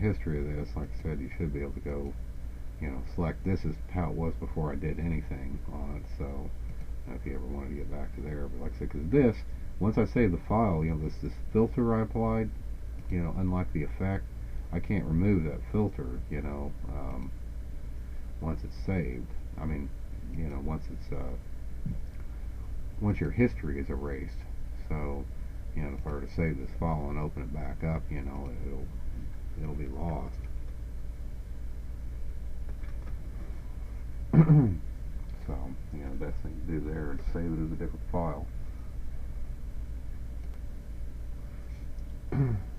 history of this, like I said, you should be able to go, select this is how it was before I did anything on it. So if you ever wanted to get back to there, but like I said, because this, once I save the file, this filter I applied, unlike the effect, I can't remove that filter, once it's saved. I mean, once your history is erased. So, if I were to save this file and open it back up, it'll be lost. So, the best thing to do there is save it as a different file.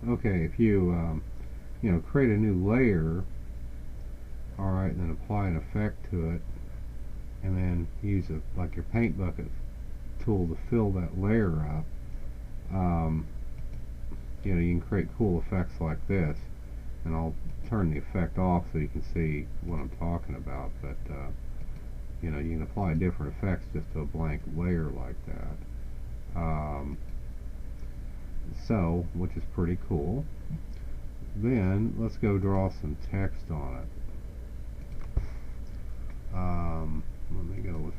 Okay, if you create a new layer, alright, then apply an effect to it, and then use like your paint bucket tool to fill that layer up. You can create cool effects like this, and I'll turn the effect off so you can see what I'm talking about, but you can apply different effects just to a blank layer like that. Which is pretty cool. Then let's go draw some text on it. Let me go with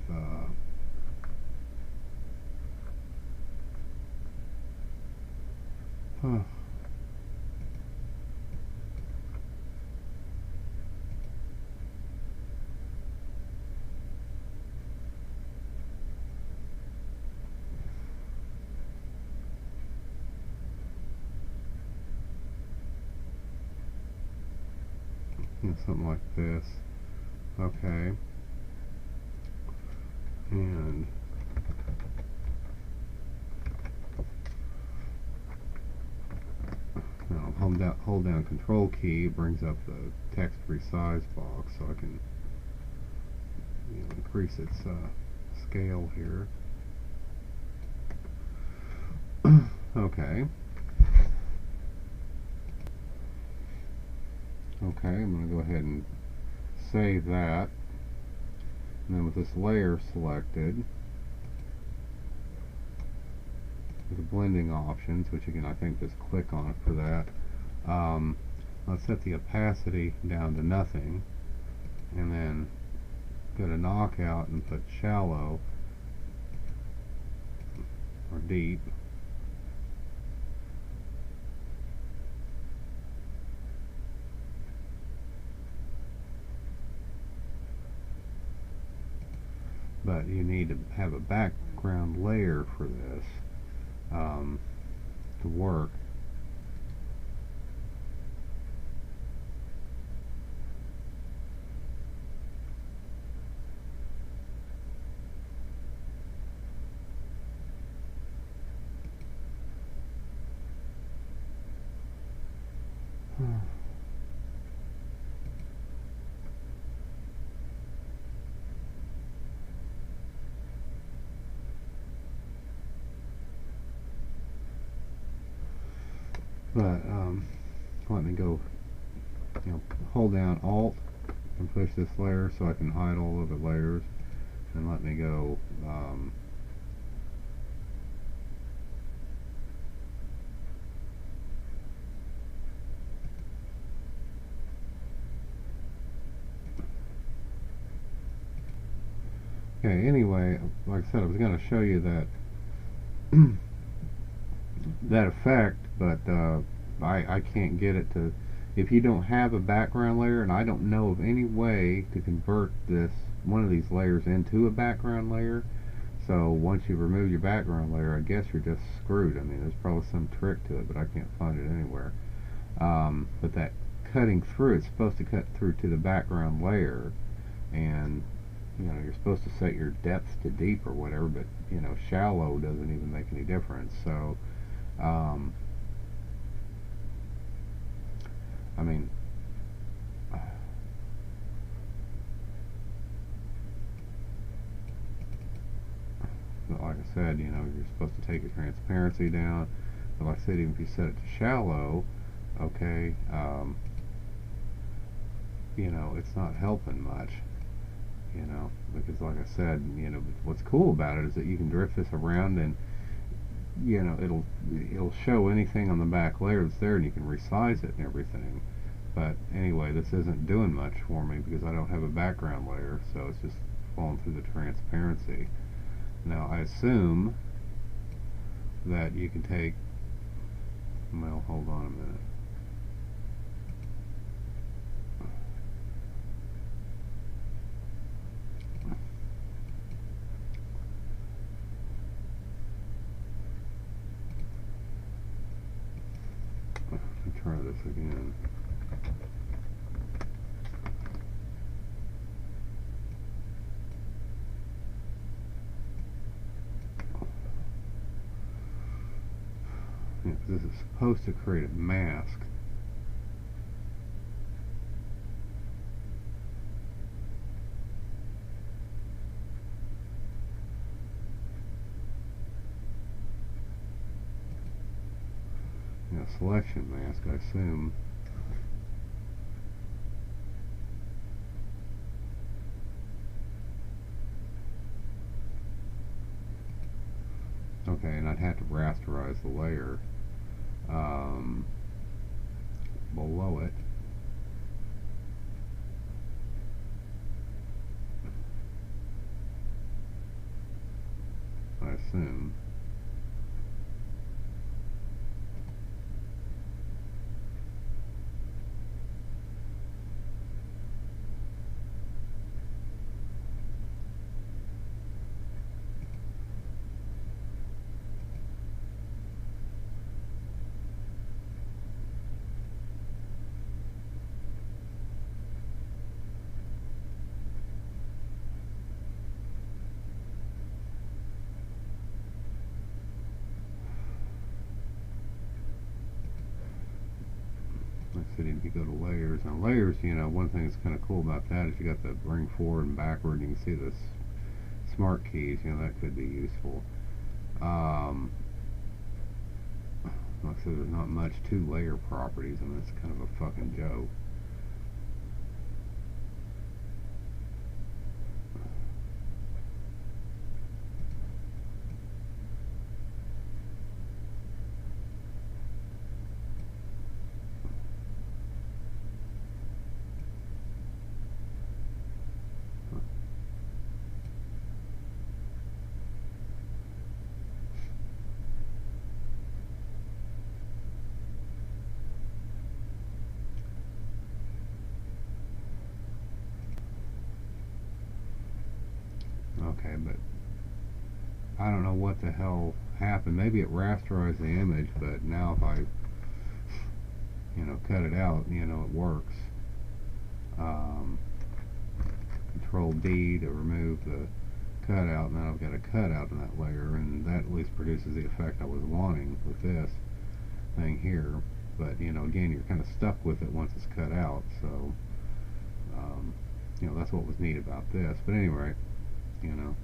something like this. Okay. And now hold down Control key, it brings up the text resize box, so I can increase its scale here. Okay. Okay, I'm going to go ahead and save that. And then with this layer selected, with the blending options, which again I think just click on it for that. Let's set the opacity down to nothing, and then go to knockout and put shallow or deep. But you need to have a background layer for this to work. But let me go, hold down Alt and push this layer so I can hide all of the layers, and let me go okay, anyway, like I said, I was going to show you that that effect, but I can't get it to, if you don't have a background layer, and I don't know of any way to convert one of these layers into a background layer. So once you remove your background layer, I guess you're just screwed. I mean, there's probably some trick to it, but I can't find it anywhere. But that cutting through, it's supposed to cut through to the background layer, and you're supposed to set your depth to deep or whatever, but shallow doesn't even make any difference. So I mean, like I said, you're supposed to take your transparency down. But like I said, even if you set it to shallow, okay, it's not helping much, because like I said, what's cool about it is that you can drift this around, and it'll show anything on the back layer that's there, and you can resize it and everything. But anyway, this isn't doing much for me because I don't have a background layer, so it's just falling through the transparency. Now I assume that you can take, well, hold on a minute. Let me try this again. Yeah, this is supposed to create a mask. Yeah, selection mask, I assume. Okay, and I'd have to rasterize the layer below it. I assume. Like I said, if you go to layers, now layers, you know, one thing that's kind of cool about that is you got the bring forward and backward, and you can see the smart keys, you know, that could be useful. Like I said, there's not much to layer properties, I mean, it's kind of a fucking joke. Okay, but I don't know what the hell happened. Maybe it rasterized the image, but now if I, you know, cut it out, you know, it works. Control D to remove the cutout. Now I've got a cutout in that layer, and that at least produces the effect I was wanting with this thing here. But, you know, again, you're kind of stuck with it once it's cut out, so, you know, that's what was neat about this. But anyway, you know.